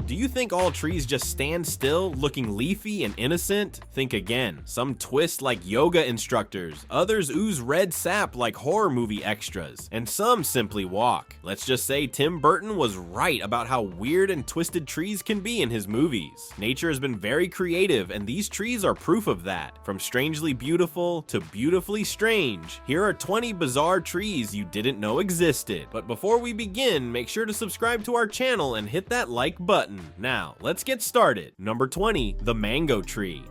do you think all trees just stand still, looking leafy and innocent? Think again. Some twist like yoga instructors, others ooze red sap like horror movie extras, and some simply walk. Let's just say Tim Burton was right about how weird and twisted trees can be in his movies. Nature has been very creative, and these trees are proof of that. From strangely beautiful to beautifully strange, here are 20 bizarre trees you didn't know existed. But before we begin, make sure to subscribe to our channel and hit that like button. Now, let's get started. Number 20, the mango tree.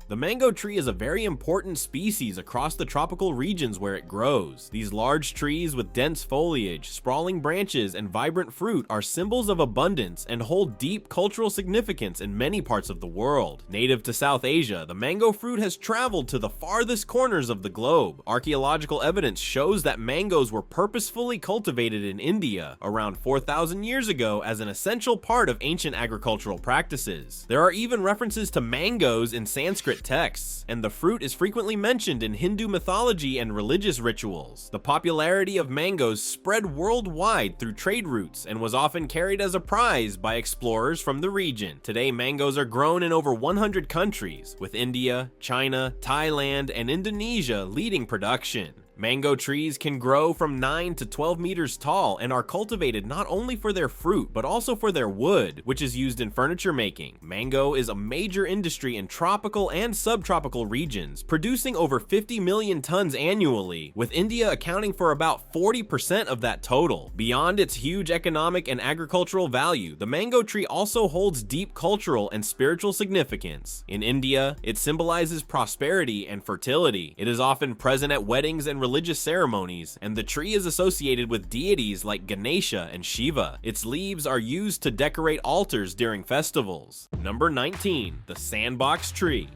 The mango tree is a very important species across the tropical regions where it grows. These large trees with dense foliage, sprawling branches, and vibrant fruit are symbols of abundance and hold deep cultural significance in many parts of the world. Native to South Asia, the mango fruit has traveled to the farthest corners of the globe. Archaeological evidence shows that mangoes were purposefully cultivated in India around 4,000 years ago as an essential part of ancient agricultural practices. There are even references to mangoes in Sanskrit texts, and the fruit is frequently mentioned in Hindu mythology and religious rituals. The popularity of mangoes spread worldwide through trade routes and was often carried as a prize by explorers from the region. Today, mangoes are grown in over 100 countries, with India, China, Thailand, and Indonesia leading production. Mango trees can grow from 9 to 12 meters tall and are cultivated not only for their fruit, but also for their wood, which is used in furniture making. Mango is a major industry in tropical and subtropical regions, producing over 50 million tons annually, with India accounting for about 40% of that total. Beyond its huge economic and agricultural value, the mango tree also holds deep cultural and spiritual significance. In India, it symbolizes prosperity and fertility. It is often present at weddings and religious ceremonies, and the tree is associated with deities like Ganesha and Shiva. Its leaves are used to decorate altars during festivals. Number 19, the Sandbox Tree.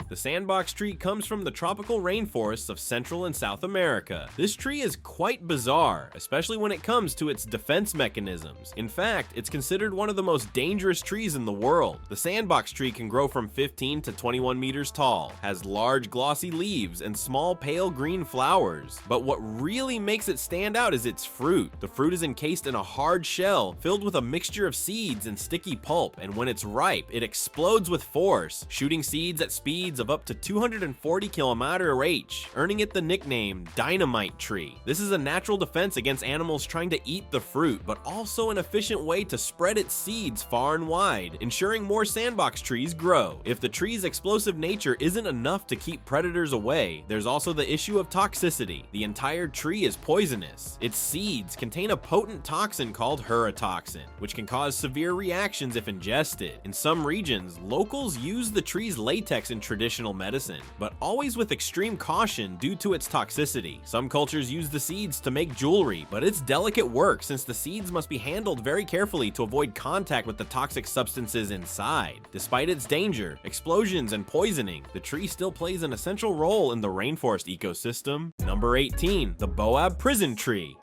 The sandbox tree comes from the tropical rainforests of Central and South America. This tree is quite bizarre, especially when it comes to its defense mechanisms. In fact, it's considered one of the most dangerous trees in the world. The sandbox tree can grow from 15 to 21 meters tall, has large glossy leaves and small pale green flowers. But what really makes it stand out is its fruit. The fruit is encased in a hard shell filled with a mixture of seeds and sticky pulp, and when it's ripe, it explodes with force, shooting seeds at speeds of up to 240 km/h, earning it the nickname dynamite tree. This is a natural defense against animals trying to eat the fruit, but also an efficient way to spread its seeds far and wide, ensuring more sandbox trees grow. If the tree's explosive nature isn't enough to keep predators away, there's also the issue of toxicity. The entire tree is poisonous. Its seeds contain a potent toxin called huratoxin, which can cause severe reactions if ingested. In some regions, locals use the tree's latex in traditional medicine, but always with extreme caution due to its toxicity. Some cultures use the seeds to make jewelry, but it's delicate work since the seeds must be handled very carefully to avoid contact with the toxic substances inside. Despite its danger, explosions, and poisoning, the tree still plays an essential role in the rainforest ecosystem. Number 18, the Boab prison tree.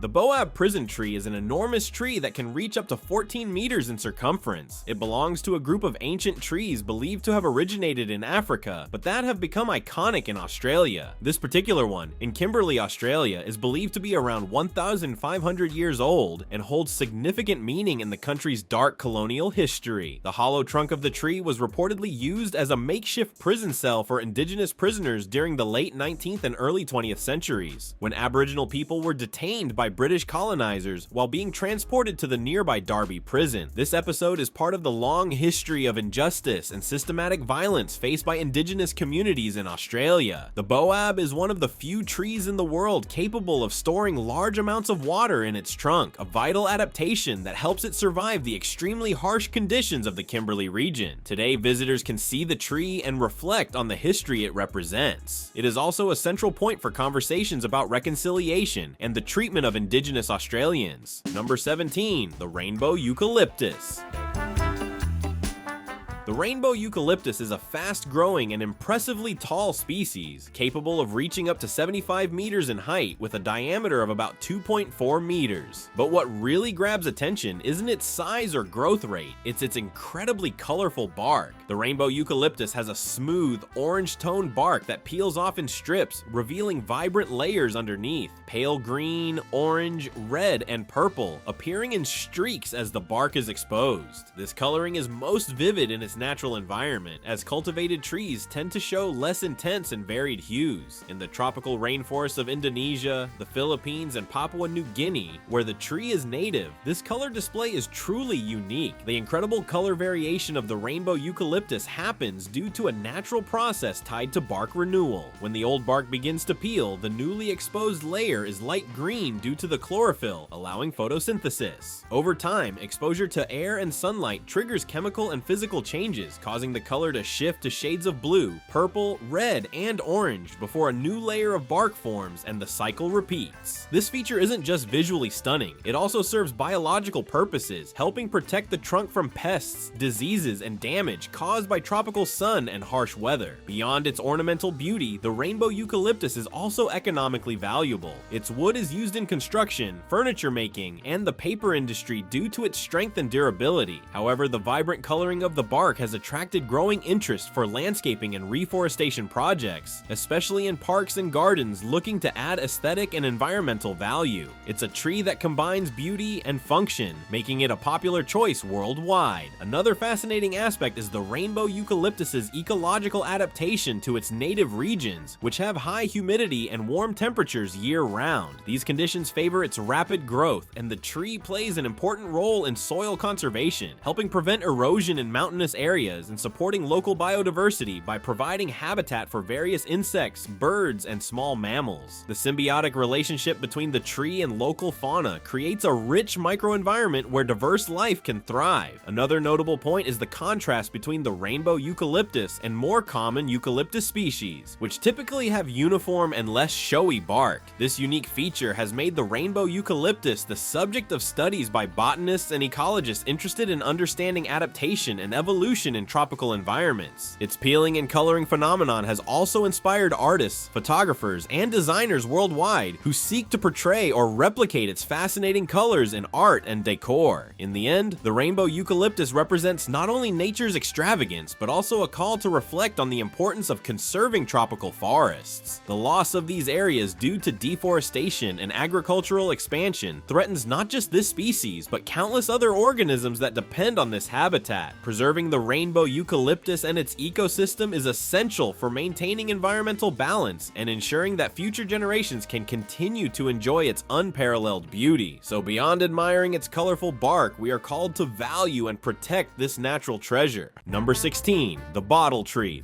The Boab prison tree is an enormous tree that can reach up to 14 meters in circumference. It belongs to a group of ancient trees believed to have originated in Africa, but that have become iconic in Australia. This particular one, in Kimberley, Australia, is believed to be around 1,500 years old and holds significant meaning in the country's dark colonial history. The hollow trunk of the tree was reportedly used as a makeshift prison cell for indigenous prisoners during the late 19th and early 20th centuries, when Aboriginal people were detained by British colonizers while being transported to the nearby Derby prison. This episode is part of the long history of injustice and systematic violence faced by indigenous communities in Australia. The Boab is one of the few trees in the world capable of storing large amounts of water in its trunk, a vital adaptation that helps it survive the extremely harsh conditions of the Kimberley region. Today, visitors can see the tree and reflect on the history it represents. It is also a central point for conversations about reconciliation and the treatment of indigenous Australians. Number 17, the Rainbow Eucalyptus. The Rainbow Eucalyptus is a fast-growing and impressively tall species, capable of reaching up to 75 meters in height with a diameter of about 2.4 meters. But what really grabs attention isn't its size or growth rate, it's its incredibly colorful bark. The Rainbow Eucalyptus has a smooth, orange-toned bark that peels off in strips, revealing vibrant layers underneath, pale green, orange, red, and purple, appearing in streaks as the bark is exposed. This coloring is most vivid in its natural environment, as cultivated trees tend to show less intense and varied hues. In the tropical rainforests of Indonesia, the Philippines, and Papua New Guinea, where the tree is native, this color display is truly unique. The incredible color variation of the Rainbow Eucalyptus happens due to a natural process tied to bark renewal. When the old bark begins to peel, the newly exposed layer is light green due to the chlorophyll, allowing photosynthesis. Over time, exposure to air and sunlight triggers chemical and physical changes, causing the color to shift to shades of blue, purple, red, and orange before a new layer of bark forms and the cycle repeats. This feature isn't just visually stunning, it also serves biological purposes, helping protect the trunk from pests, diseases, and damage caused by tropical sun and harsh weather. Beyond its ornamental beauty, the Rainbow Eucalyptus is also economically valuable. Its wood is used in construction, furniture making, and the paper industry due to its strength and durability. However, the vibrant coloring of the bark has attracted growing interest for landscaping and reforestation projects, especially in parks and gardens looking to add aesthetic and environmental value. It's a tree that combines beauty and function, making it a popular choice worldwide. Another fascinating aspect is the Rainbow Eucalyptus's ecological adaptation to its native regions, which have high humidity and warm temperatures year-round. These conditions favor its rapid growth, and the tree plays an important role in soil conservation, helping prevent erosion in mountainous areas and supporting local biodiversity by providing habitat for various insects, birds, and small mammals. The symbiotic relationship between the tree and local fauna creates a rich microenvironment where diverse life can thrive. Another notable point is the contrast between the Rainbow Eucalyptus and more common eucalyptus species, which typically have uniform and less showy bark. This unique feature has made the Rainbow Eucalyptus the subject of studies by botanists and ecologists interested in understanding adaptation and evolution in tropical environments. Its peeling and coloring phenomenon has also inspired artists, photographers, and designers worldwide who seek to portray or replicate its fascinating colors in art and decor. In the end, the Rainbow Eucalyptus represents not only nature's extravagance, but also a call to reflect on the importance of conserving tropical forests. The loss of these areas due to deforestation and agricultural expansion threatens not just this species, but countless other organisms that depend on this habitat. Preserving the Rainbow Eucalyptus and its ecosystem is essential for maintaining environmental balance and ensuring that future generations can continue to enjoy its unparalleled beauty. So beyond admiring its colorful bark, we are called to value and protect this natural treasure. Number 16, the bottle tree.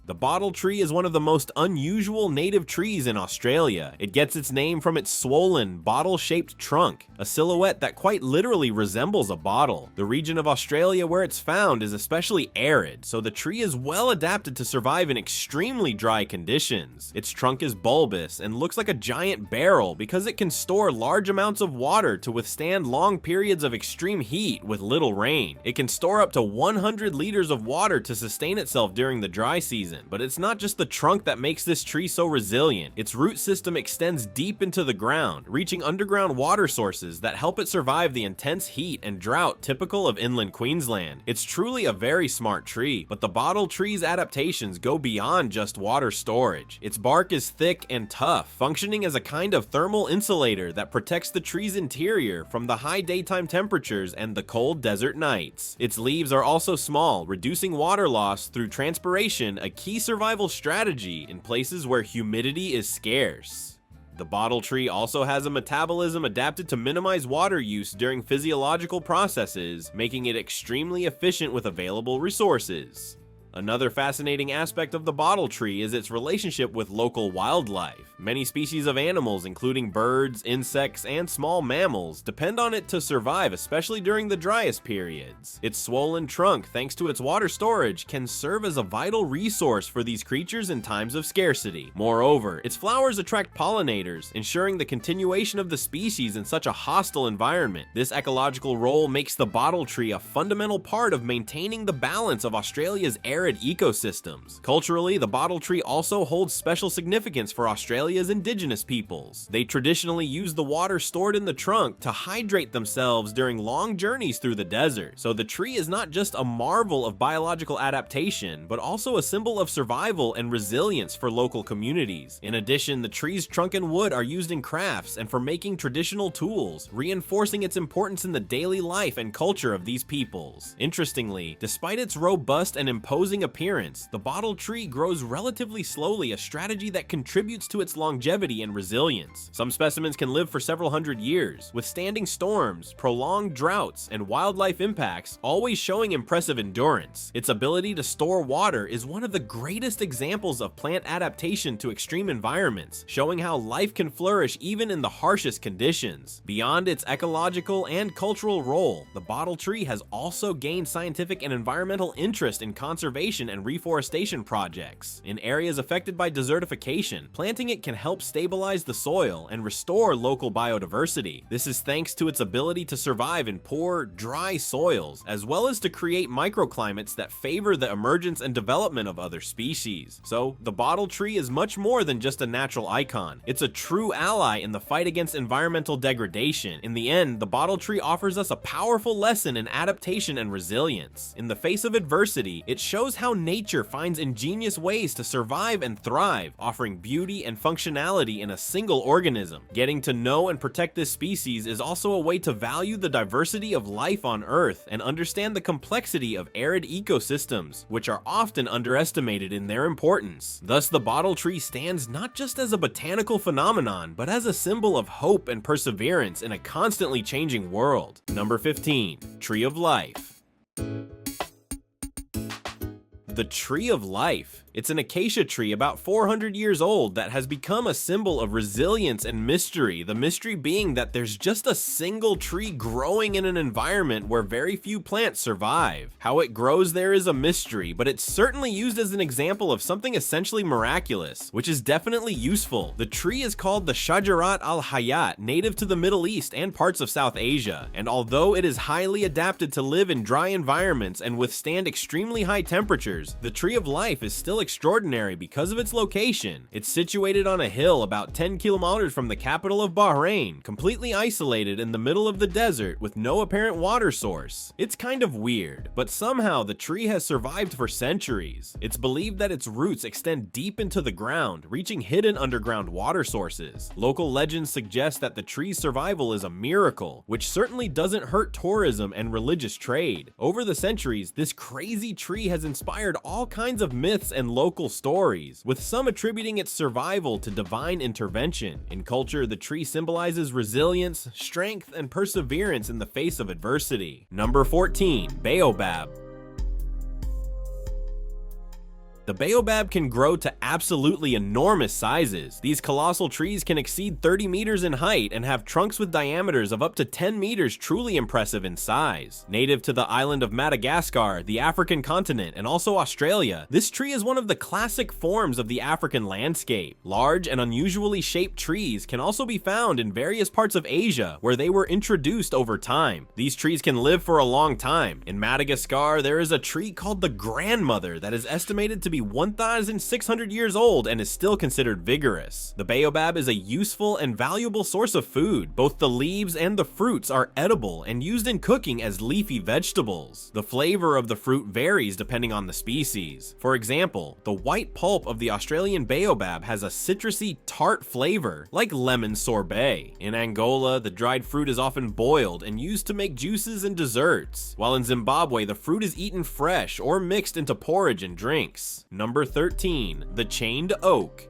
The bottle tree is one of the most unusual native trees in Australia. It gets its name from its swollen, bottle-shaped trunk, a silhouette that quite literally resembles a bottle. The region of Australia where it's found is especially arid, so the tree is well adapted to survive in extremely dry conditions. Its trunk is bulbous and looks like a giant barrel because it can store large amounts of water to withstand long periods of extreme heat with little rain. It can store up to 100 liters of water to sustain itself during the dry season. But it's not just the trunk that makes this tree so resilient. Its root system extends deep into the ground, reaching underground water sources that help it survive the intense heat and drought typical of inland Queensland. It's truly a very smart tree, but the bottle tree's adaptations go beyond just water storage. Its bark is thick and tough, functioning as a kind of thermal insulator that protects the tree's interior from the high daytime temperatures and the cold desert nights. Its leaves are also small, reducing water loss through transpiration, a key survival strategy in places where humidity is scarce. The bottle tree also has a metabolism adapted to minimize water use during physiological processes, making it extremely efficient with available resources. Another fascinating aspect of the bottle tree is its relationship with local wildlife. Many species of animals, including birds, insects, and small mammals, depend on it to survive, especially during the driest periods. Its swollen trunk, thanks to its water storage, can serve as a vital resource for these creatures in times of scarcity. Moreover, its flowers attract pollinators, ensuring the continuation of the species in such a hostile environment. This ecological role makes the bottle tree a fundamental part of maintaining the balance of Australia's arid ecosystems. Culturally, the bottle tree also holds special significance for Australia's indigenous peoples. They traditionally use the water stored in the trunk to hydrate themselves during long journeys through the desert. So the tree is not just a marvel of biological adaptation, but also a symbol of survival and resilience for local communities. In addition, the tree's trunk and wood are used in crafts and for making traditional tools, reinforcing its importance in the daily life and culture of these peoples. Interestingly, despite its robust and imposing appearance, the bottle tree grows relatively slowly, a strategy that contributes to its longevity and resilience. Some specimens can live for several hundred years, withstanding storms, prolonged droughts, and wildlife impacts, always showing impressive endurance. Its ability to store water is one of the greatest examples of plant adaptation to extreme environments, showing how life can flourish even in the harshest conditions. Beyond its ecological and cultural role, the bottle tree has also gained scientific and environmental interest in conservation and reforestation projects. In areas affected by desertification, planting it can help stabilize the soil and restore local biodiversity. This is thanks to its ability to survive in poor, dry soils, as well as to create microclimates that favor the emergence and development of other species. So, the bottle tree is much more than just a natural icon. It's a true ally in the fight against environmental degradation. In the end, the bottle tree offers us a powerful lesson in adaptation and resilience. In the face of adversity, it shows how nature finds ingenious ways to survive and thrive, offering beauty and functionality in a single organism. Getting to know and protect this species is also a way to value the diversity of life on Earth and understand the complexity of arid ecosystems, which are often underestimated in their importance. Thus, the bottle tree stands not just as a botanical phenomenon, but as a symbol of hope and perseverance in a constantly changing world. Number 15. Tree of Life. The Tree of Life. It's an acacia tree about 400 years old that has become a symbol of resilience and mystery, the mystery being that there's just a single tree growing in an environment where very few plants survive. How it grows there is a mystery, but it's certainly used as an example of something essentially miraculous, which is definitely useful. The tree is called the Shajarat al-Hayat, native to the Middle East and parts of South Asia, and although it is highly adapted to live in dry environments and withstand extremely high temperatures, the Tree of Life is still extraordinary because of its location. It's situated on a hill about 10 kilometers from the capital of Bahrain, completely isolated in the middle of the desert with no apparent water source. It's kind of weird, but somehow the tree has survived for centuries. It's believed that its roots extend deep into the ground, reaching hidden underground water sources. Local legends suggest that the tree's survival is a miracle, which certainly doesn't hurt tourism and religious trade. Over the centuries, this crazy tree has inspired all kinds of myths and local stories, with some attributing its survival to divine intervention. In culture, the tree symbolizes resilience, strength, and perseverance in the face of adversity. Number 14. Baobab. The baobab can grow to absolutely enormous sizes. These colossal trees can exceed 30 meters in height and have trunks with diameters of up to 10 meters, truly impressive in size. Native to the island of Madagascar, the African continent, and also Australia, this tree is one of the classic forms of the African landscape. Large and unusually shaped trees can also be found in various parts of Asia, where they were introduced over time. These trees can live for a long time. In Madagascar, there is a tree called the grandmother that is estimated to be 1,600 years old and is still considered vigorous. The baobab is a useful and valuable source of food. Both the leaves and the fruits are edible and used in cooking as leafy vegetables. The flavor of the fruit varies depending on the species. For example, the white pulp of the Australian baobab has a citrusy, tart flavor, like lemon sorbet. In Angola, the dried fruit is often boiled and used to make juices and desserts, while in Zimbabwe, the fruit is eaten fresh or mixed into porridge and drinks. Number 13. The Chained Oak.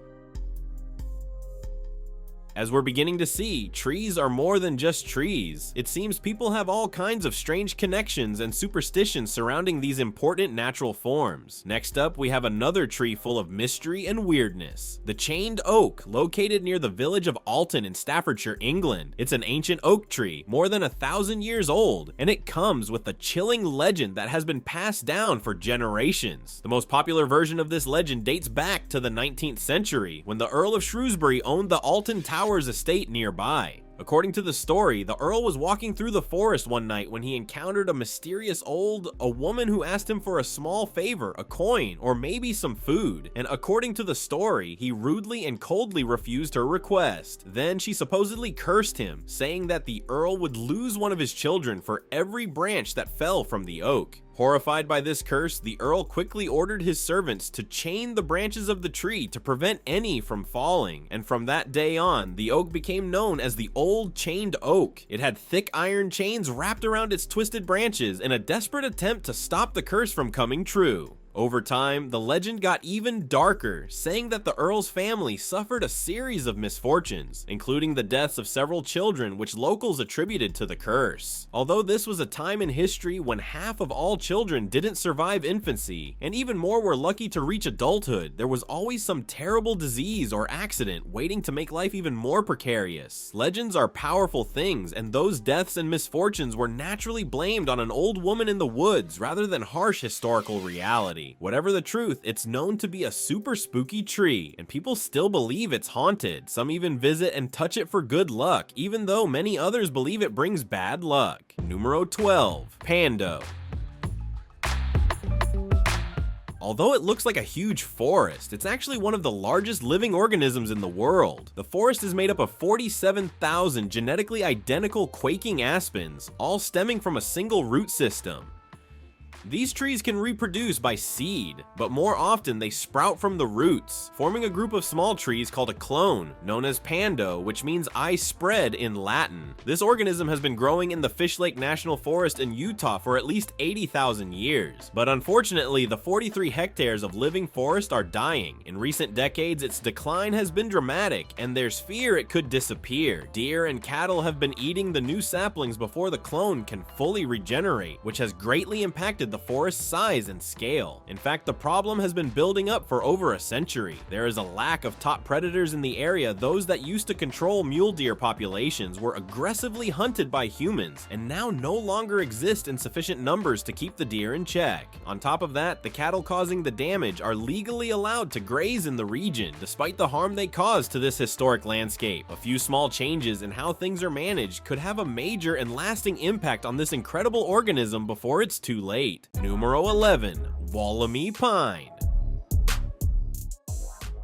As we're beginning to see, trees are more than just trees. It seems people have all kinds of strange connections and superstitions surrounding these important natural forms. Next up, we have another tree full of mystery and weirdness. The chained oak, located near the village of Alton in Staffordshire, England. It's an ancient oak tree, more than 1,000 years old, and it comes with a chilling legend that has been passed down for generations. The most popular version of this legend dates back to the 19th century, when the Earl of Shrewsbury owned the Alton Towers estate nearby. According to the story, the Earl was walking through the forest one night when he encountered a mysterious a woman who asked him for a small favor, a coin, or maybe some food. And according to the story, he rudely and coldly refused her request. Then she supposedly cursed him, saying that the Earl would lose one of his children for every branch that fell from the oak. Horrified by this curse, the Earl quickly ordered his servants to chain the branches of the tree to prevent any from falling, and from that day on, the oak became known as the Old Chained Oak. It had thick iron chains wrapped around its twisted branches in a desperate attempt to stop the curse from coming true. Over time, the legend got even darker, saying that the Earl's family suffered a series of misfortunes, including the deaths of several children, which locals attributed to the curse. Although this was a time in history when half of all children didn't survive infancy, and even more were lucky to reach adulthood, there was always some terrible disease or accident waiting to make life even more precarious. Legends are powerful things, and those deaths and misfortunes were naturally blamed on an old woman in the woods rather than harsh historical reality. Whatever the truth, it's known to be a super spooky tree, and people still believe it's haunted. Some even visit and touch it for good luck, even though many others believe it brings bad luck. Numero 12. Pando. Although it looks like a huge forest, it's actually one of the largest living organisms in the world. The forest is made up of 47,000 genetically identical quaking aspens, all stemming from a single root system. These trees can reproduce by seed, but more often they sprout from the roots, forming a group of small trees called a clone, known as pando, which means I spread in Latin. This organism has been growing in the Fish Lake National Forest in Utah for at least 80,000 years. But unfortunately, the 43 hectares of living forest are dying. In recent decades, its decline has been dramatic, and there's fear it could disappear. Deer and cattle have been eating the new saplings before the clone can fully regenerate, which has greatly impacted the forest's size and scale. In fact, the problem has been building up for over a century. There is a lack of top predators in the area. Those that used to control mule deer populations were aggressively hunted by humans, and now no longer exist in sufficient numbers to keep the deer in check. On top of that, the cattle causing the damage are legally allowed to graze in the region, despite the harm they cause to this historic landscape. A few small changes in how things are managed could have a major and lasting impact on this incredible organism before it's too late. Numero 11. Wami Pine.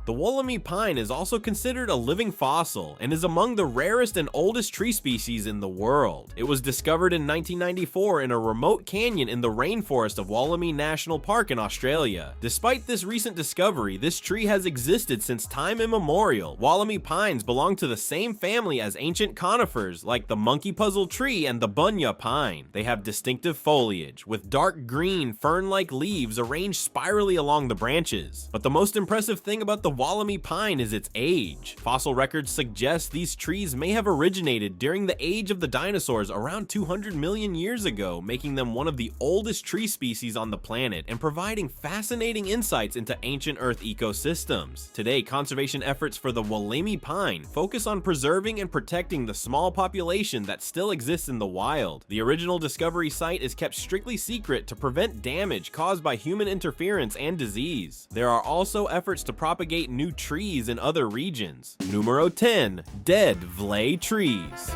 The Wami Pine is also considered a living fossil and is among the rarest and oldest tree species in the world. It was discovered in 1994 in a remote canyon in the rainforest of Wawwona National Park in Australia. Despite this recent discovery, this tree has existed since time immemorial. Wami pines belong to the same family as ancient conifers like the monkey puzzle tree and the bunya pine. They have distinctive foliage, with dark green fern-like leaves arranged spirally along the branches. But the most impressive thing about the Wami Pine is its age. Fossil records suggest these trees may have originated during the age of the dinosaurs around 200 million years ago, making them one of the oldest tree species on the planet and providing fascinating insights into ancient Earth ecosystems. Today, conservation efforts for the Wami Pine focus on preserving and protecting the small population that still exists in the wild. The original discovery site is kept strictly secret to prevent damage caused by human interference and disease. There are also efforts to propagate new trees in other regions. Numero 10. Dead Vlay trees.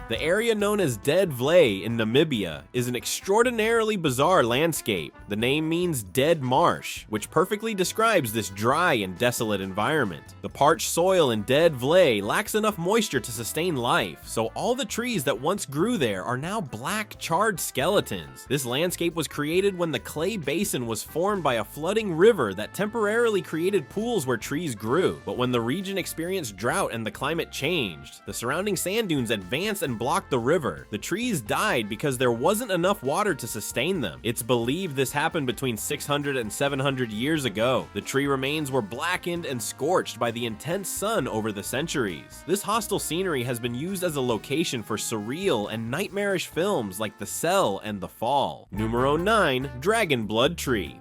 The area known as Dead Vlay in Namibia is an extraordinarily bizarre landscape. The name means dead marsh, which perfectly describes this dry and desolate environment. The parched soil in Dead Vlay lacks enough moisture to sustain life, so all the trees that once grew there are now black, charred skeletons. This landscape was created when the clay basin was formed by a flooding river that temporarily created pools where trees grew. But when the region experienced drought and the climate changed, the surrounding sand dunes advanced and blocked the river. The trees died because there wasn't enough water to sustain them. It's believed this happened between 600 and 700 years ago. The tree remains were blackened and scorched by the intense sun over the centuries. This hostile scenery has been used as a location for surreal and nightmarish films like The Cell and The Fall. Numero 9. Dragon Blood Tree.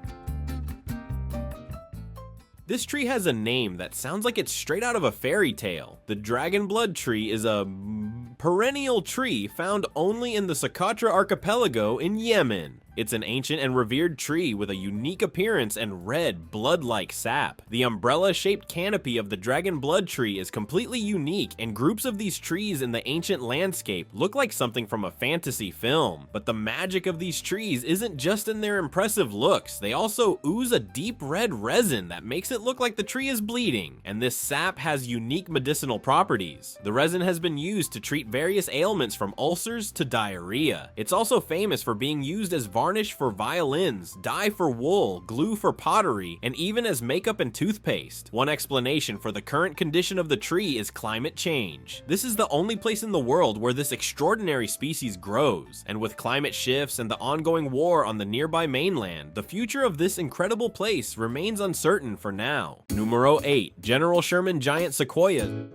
This tree has a name that sounds like it's straight out of a fairy tale. The dragon blood tree is a perennial tree found only in the Socotra archipelago in Yemen. It's an ancient and revered tree with a unique appearance and red, blood-like sap. The umbrella-shaped canopy of the dragon blood tree is completely unique, and groups of these trees in the ancient landscape look like something from a fantasy film. But the magic of these trees isn't just in their impressive looks, they also ooze a deep red resin that makes it look like the tree is bleeding, and this sap has unique medicinal properties. The resin has been used to treat various ailments from ulcers to diarrhea. It's also famous for being used as varnish for violins, dye for wool, glue for pottery, and even as makeup and toothpaste. One explanation for the current condition of the tree is climate change. This is the only place in the world where this extraordinary species grows, and with climate shifts and the ongoing war on the nearby mainland, the future of this incredible place remains uncertain for now. Numero 8. General Sherman Giant Sequoia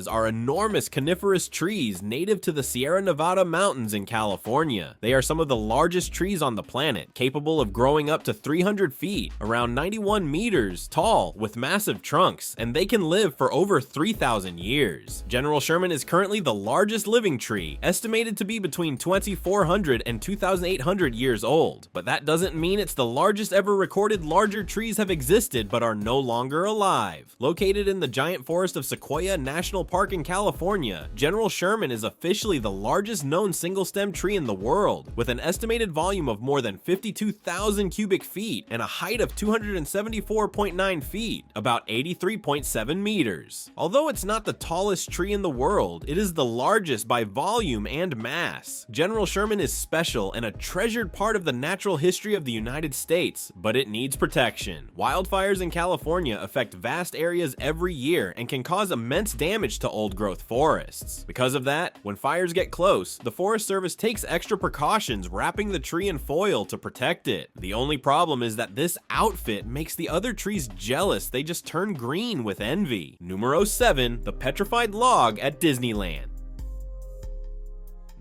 are enormous coniferous trees native to the Sierra Nevada mountains in California. They are some of the largest trees on the planet, capable of growing up to 300 feet, around 91 meters tall, with massive trunks, and they can live for over 3,000 years. General Sherman is currently the largest living tree, estimated to be between 2,400 and 2,800 years old, but that doesn't mean it's the largest ever recorded. Larger trees have existed but are no longer alive. Located in the giant forest of Sequoia National Park in California, General Sherman is officially the largest known single-stem tree in the world, with an estimated volume of more than 52,000 cubic feet and a height of 274.9 feet, about 83.7 meters. Although it's not the tallest tree in the world, it is the largest by volume and mass. General Sherman is special and a treasured part of the natural history of the United States, but it needs protection. Wildfires in California affect vast areas every year and can cause immense damage to old-growth forests. Because of that, when fires get close, the Forest Service takes extra precautions wrapping the tree in foil to protect it. The only problem is that this outfit makes the other trees jealous. They just turn green with envy. Numero 7. The petrified log at Disneyland.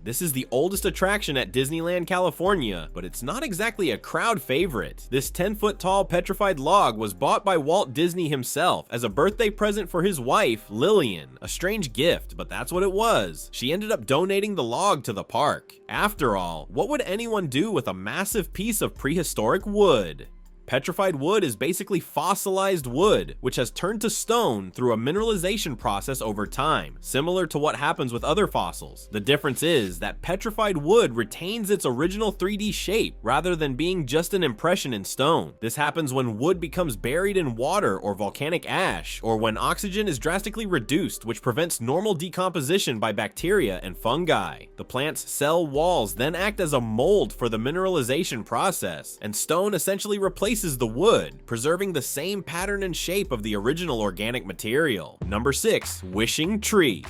This is the oldest attraction at Disneyland, California, but it's not exactly a crowd favorite. This 10-foot tall petrified log was bought by Walt Disney himself as a birthday present for his wife, Lillian. A strange gift, but that's what it was. She ended up donating the log to the park. After all, what would anyone do with a massive piece of prehistoric wood? Petrified wood is basically fossilized wood, which has turned to stone through a mineralization process over time, similar to what happens with other fossils. The difference is that petrified wood retains its original 3D shape, rather than being just an impression in stone. This happens when wood becomes buried in water or volcanic ash, or when oxygen is drastically reduced, which prevents normal decomposition by bacteria and fungi. The plant's cell walls then act as a mold for the mineralization process, and stone essentially replaces the wood, preserving the same pattern and shape of the original organic material. Number 6. Wishing Tree.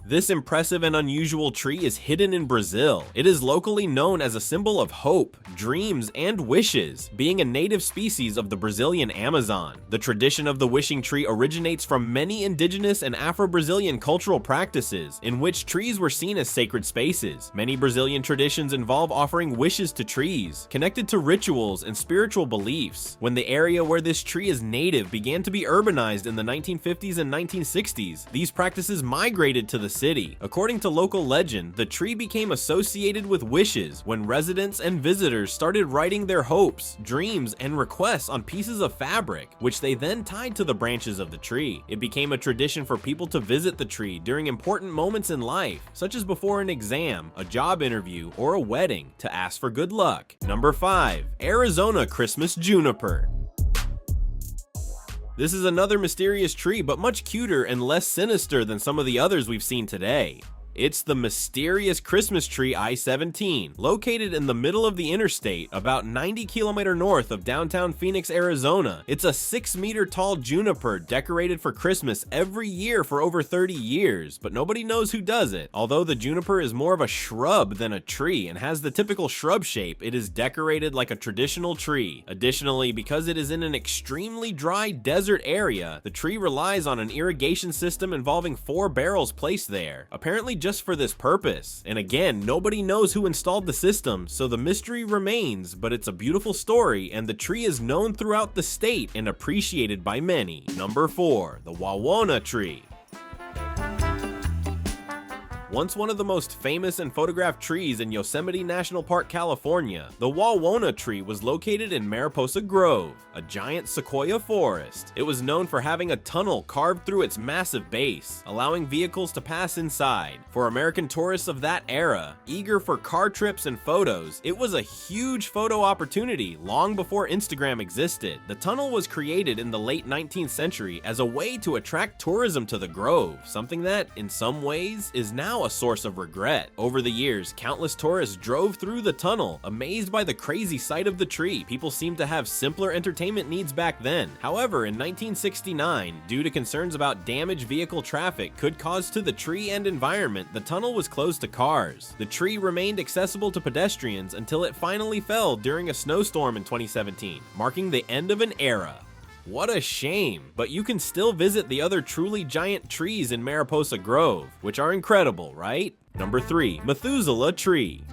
This impressive and unusual tree is hidden in Brazil. It is locally known as a symbol of hope, dreams, and wishes, being a native species of the Brazilian Amazon. The tradition of the wishing tree originates from many indigenous and Afro-Brazilian cultural practices, in which trees were seen as sacred spaces. Many Brazilian traditions involve offering wishes to trees, connected to rituals and spiritual beliefs. When the area where this tree is native began to be urbanized in the 1950s and 1960s, these practices migrated to the city. According to local legend, the tree became associated with wishes when residents and visitors started writing their hopes, dreams, and requests on pieces of fabric, which they then tied to the branches of the tree. It became a tradition for people to visit the tree during important moments in life, such as before an exam, a job interview, or a wedding, to ask for good luck. Number 5. Arizona Christmas Juniper. This is another mysterious tree, but much cuter and less sinister than some of the others we've seen today. It's the mysterious Christmas tree I-17, located in the middle of the interstate, about 90 km north of downtown Phoenix, Arizona. It's a 6-meter tall juniper decorated for Christmas every year for over 30 years, but nobody knows who does it. Although the juniper is more of a shrub than a tree and has the typical shrub shape, it is decorated like a traditional tree. Additionally, because it is in an extremely dry desert area, the tree relies on an irrigation system involving 4 barrels placed there, apparently just for this purpose. And again, nobody knows who installed the system, so the mystery remains, but it's a beautiful story, and the tree is known throughout the state and appreciated by many. Number 4, the Wawwona tree. Once one of the most famous and photographed trees in Yosemite National Park, California, the Wawwona tree was located in Mariposa Grove, a giant sequoia forest. It was known for having a tunnel carved through its massive base, allowing vehicles to pass inside. For American tourists of that era, eager for car trips and photos, it was a huge photo opportunity long before Instagram existed. The tunnel was created in the late 19th century as a way to attract tourism to the grove, something that, in some ways, is now a source of regret. Over the years, countless tourists drove through the tunnel, amazed by the crazy sight of the tree. People seemed to have simpler entertainment needs back then. However, in 1969, due to concerns about damaged vehicle traffic could cause to the tree and environment, the tunnel was closed to cars. The tree remained accessible to pedestrians until it finally fell during a snowstorm in 2017, marking the end of an era. What a shame, but you can still visit the other truly giant trees in Mariposa Grove, which are incredible, right? Number 3, Methusela tree.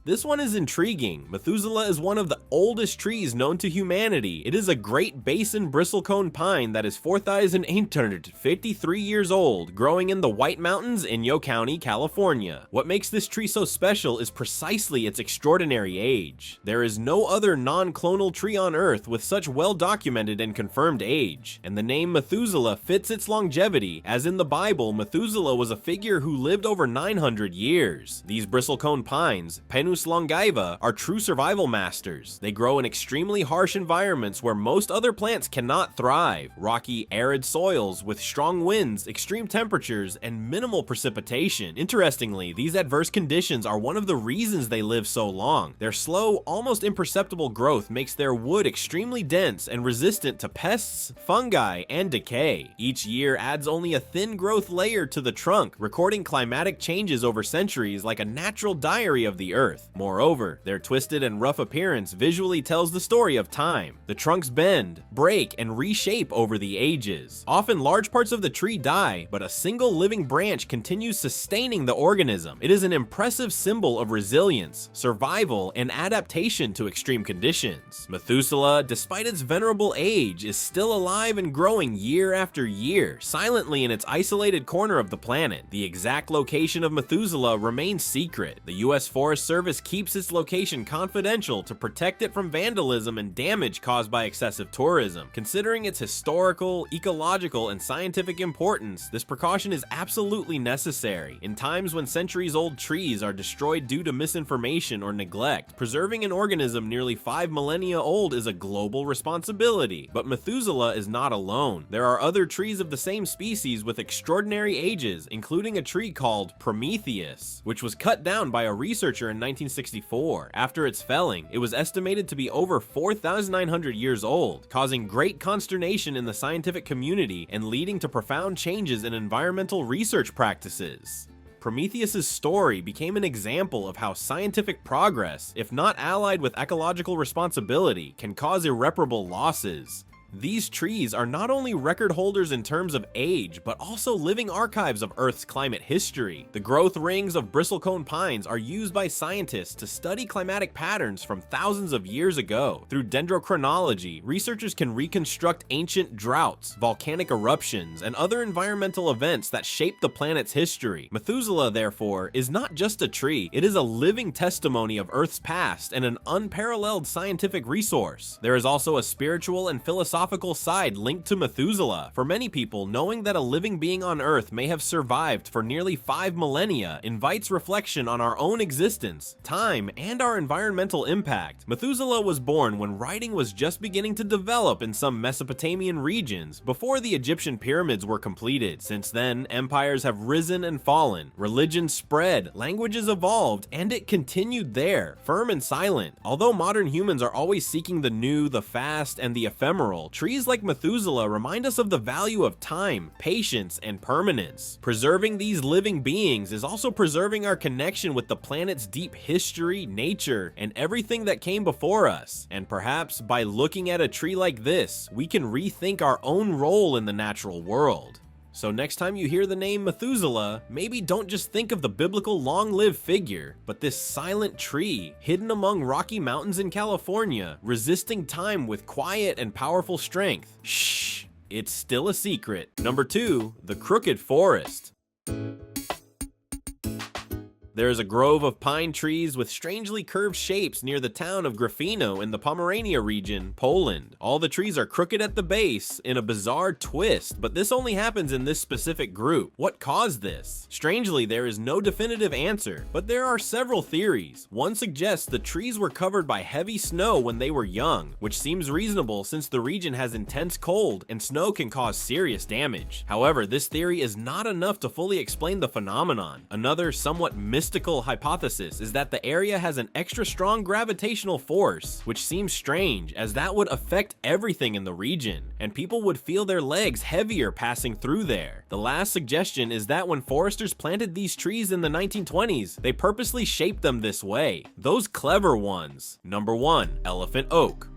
This one is intriguing. Methusela is one of the oldest trees known to humanity. It is a Great Basin bristlecone pine that is 4,853 years old, growing in the White Mountains in Inyo County, California. What makes this tree so special is precisely its extraordinary age. There is no other non-clonal tree on Earth with such well-documented and confirmed age, and the name Methusela fits its longevity, as in the Bible, Methusela was a figure who lived over 900 years. These bristlecone pines, Pinus longiva, are true survival masters. They grow in extremely harsh environments where most other plants cannot thrive. Rocky, arid soils with strong winds, extreme temperatures, and minimal precipitation. Interestingly, these adverse conditions are one of the reasons they live so long. Their slow, almost imperceptible growth makes their wood extremely dense and resistant to pests, fungi, and decay. Each year adds only a thin growth layer to the trunk, recording climatic changes over centuries like a natural diary of the earth. Moreover, their twisted and rough appearance visually tells the story of time. The trunks bend, break, and reshape over the ages. Often large parts of the tree die, but a single living branch continues sustaining the organism. It is an impressive symbol of resilience, survival, and adaptation to extreme conditions. Methusela, despite its venerable age, is still alive and growing year after year, silently in its isolated corner of the planet. The exact location of Methusela remains secret. The U.S. Forest Service keeps its location confidential to protect it from vandalism and damage caused by excessive tourism. Considering its historical, ecological, and scientific importance, this precaution is absolutely necessary. In times when centuries-old trees are destroyed due to misinformation or neglect, preserving an organism nearly 5 millennia old is a global responsibility. But Methusela is not alone. There are other trees of the same species with extraordinary ages, including a tree called Prometheus, which was cut down by a researcher in 1964. After its felling, it was estimated to be over 4,900 years old, causing great consternation in the scientific community and leading to profound changes in environmental research practices. Prometheus's story became an example of how scientific progress, if not allied with ecological responsibility, can cause irreparable losses. These trees are not only record holders in terms of age, but also living archives of Earth's climate history. The growth rings of bristlecone pines are used by scientists to study climatic patterns from thousands of years ago. Through dendrochronology, researchers can reconstruct ancient droughts, volcanic eruptions, and other environmental events that shaped the planet's history. Methusela, therefore, is not just a tree, it is a living testimony of Earth's past and an unparalleled scientific resource. There is also a spiritual and philosophical philosophical side linked to Methusela. For many people, knowing that a living being on Earth may have survived for nearly 5 millennia invites reflection on our own existence, time, and our environmental impact. Methusela was born when writing was just beginning to develop in some Mesopotamian regions before the Egyptian pyramids were completed. Since then, empires have risen and fallen, religions spread, languages evolved, and it continued there, firm and silent. Although modern humans are always seeking the new, the fast, and the ephemeral, trees like Methusela remind us of the value of time, patience, and permanence. Preserving these living beings is also preserving our connection with the planet's deep history, nature, and everything that came before us. And perhaps by looking at a tree like this, we can rethink our own role in the natural world. So next time you hear the name Methusela, maybe don't just think of the biblical long-lived figure, but this silent tree hidden among Rocky Mountains in California, resisting time with quiet and powerful strength. Shh, it's still a secret. Number 2, the crooked forest. There is a grove of pine trees with strangely curved shapes near the town of Grafino in the Pomerania region, Poland. All the trees are crooked at the base in a bizarre twist, but this only happens in this specific group. What caused this? Strangely, there is no definitive answer, but there are several theories. One suggests the trees were covered by heavy snow when they were young, which seems reasonable since the region has intense cold and snow can cause serious damage. However, this theory is not enough to fully explain the phenomenon. Another somewhat mystical hypothesis is that the area has an extra strong gravitational force, which seems strange as that would affect everything in the region, and people would feel their legs heavier passing through there. The last suggestion is that when foresters planted these trees in the 1920s, they purposely shaped them this way. Those clever ones. Number 1, elephant oak.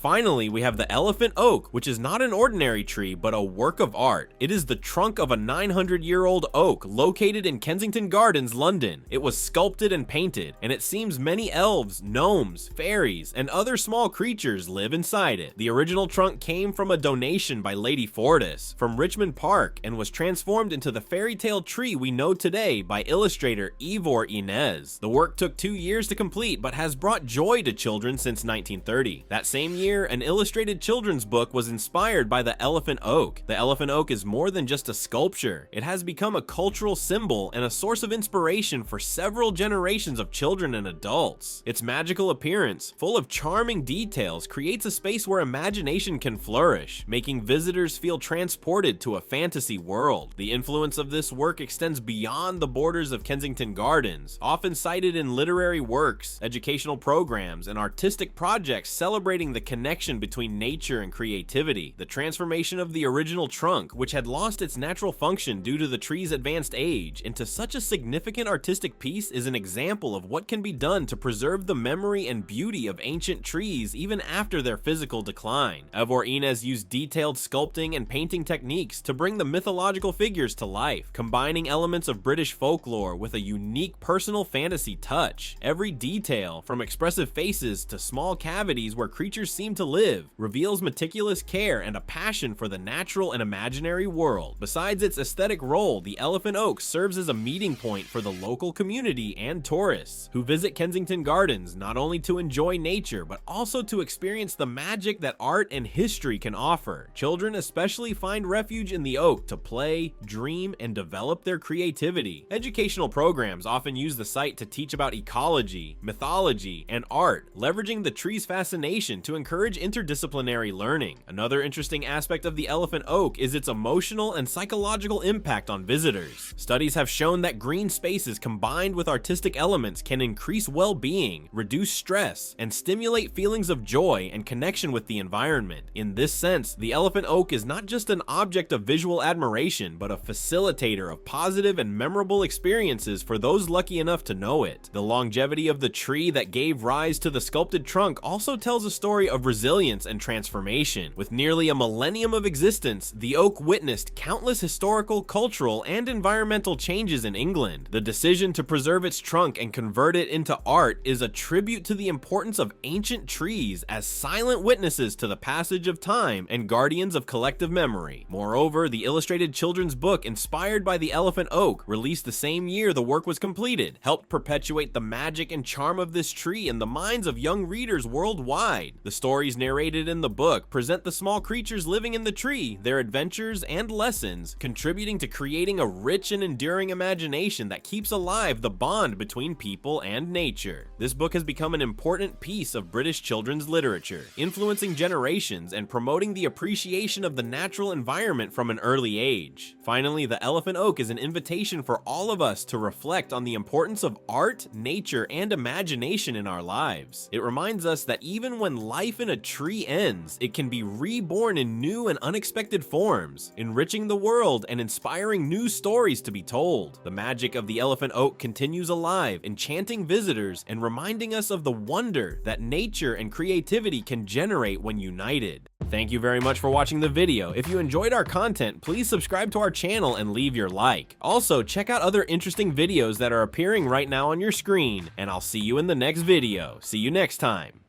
Finally, we have the elephant oak, which is not an ordinary tree, but a work of art. It is the trunk of a 900-year-old oak located in Kensington Gardens, London. It was sculpted and painted, and it seems many elves, gnomes, fairies, and other small creatures live inside it. The original trunk came from a donation by Lady Fortis from Richmond Park and was transformed into the fairy tale tree we know today by illustrator Ivor Inez. The work took 2 years to complete, but has brought joy to children since 1930. That same year, an illustrated children's book was inspired by the elephant oak. The elephant oak is more than just a sculpture. It has become a cultural symbol and a source of inspiration for several generations of children and adults. Its magical appearance, full of charming details, creates a space where imagination can flourish, making visitors feel transported to a fantasy world. The influence of this work extends beyond the borders of Kensington Gardens, often cited in literary works, educational programs, and artistic projects celebrating the connection between nature and creativity. The transformation of the original trunk, which had lost its natural function due to the tree's advanced age, into such a significant artistic piece is an example of what can be done to preserve the memory and beauty of ancient trees even after their physical decline. Ivor Inez used detailed sculpting and painting techniques to bring the mythological figures to life, combining elements of British folklore with a unique personal fantasy touch. Every detail, from expressive faces to small cavities where creatures seem to live, reveals meticulous care and a passion for the natural and imaginary world. Besides its aesthetic role, the elephant oak serves as a meeting point for the local community and tourists who visit Kensington Gardens not only to enjoy nature but also to experience the magic that art and history can offer. Children especially find refuge in the oak to play, dream, and develop their creativity. Educational programs often use the site to teach about ecology, mythology, and art, leveraging the tree's fascination to encourage interdisciplinary learning. Another interesting aspect of the elephant oak is its emotional and psychological impact on visitors. Studies have shown that green spaces combined with artistic elements can increase well-being, reduce stress, and stimulate feelings of joy and connection with the environment. In this sense, the elephant oak is not just an object of visual admiration, but a facilitator of positive and memorable experiences for those lucky enough to know it. The longevity of the tree that gave rise to the sculpted trunk also tells a story of resilience and transformation. With nearly a millennium of existence, the oak witnessed countless historical, cultural, and environmental changes in England. The decision to preserve its trunk and convert it into art is a tribute to the importance of ancient trees as silent witnesses to the passage of time and guardians of collective memory. Moreover, the illustrated children's book inspired by the elephant oak, released the same year the work was completed, helped perpetuate the magic and charm of this tree in the minds of young readers worldwide. The stories narrated in the book present the small creatures living in the tree, their adventures and lessons, contributing to creating a rich and enduring imagination that keeps alive the bond between people and nature. This book has become an important piece of British children's literature, influencing generations and promoting the appreciation of the natural environment from an early age. Finally, the elephant oak is an invitation for all of us to reflect on the importance of art, nature, and imagination in our lives. It reminds us that even when life in a tree ends, it can be reborn in new and unexpected forms, enriching the world and inspiring new stories to be told. The magic of the elephant oak continues alive, enchanting visitors and reminding us of the wonder that nature and creativity can generate when united. Thank you very much for watching the video. If you enjoyed our content, please subscribe to our channel and leave your like. Also, check out other interesting videos that are appearing right now on your screen, and I'll see you in the next video. See you next time.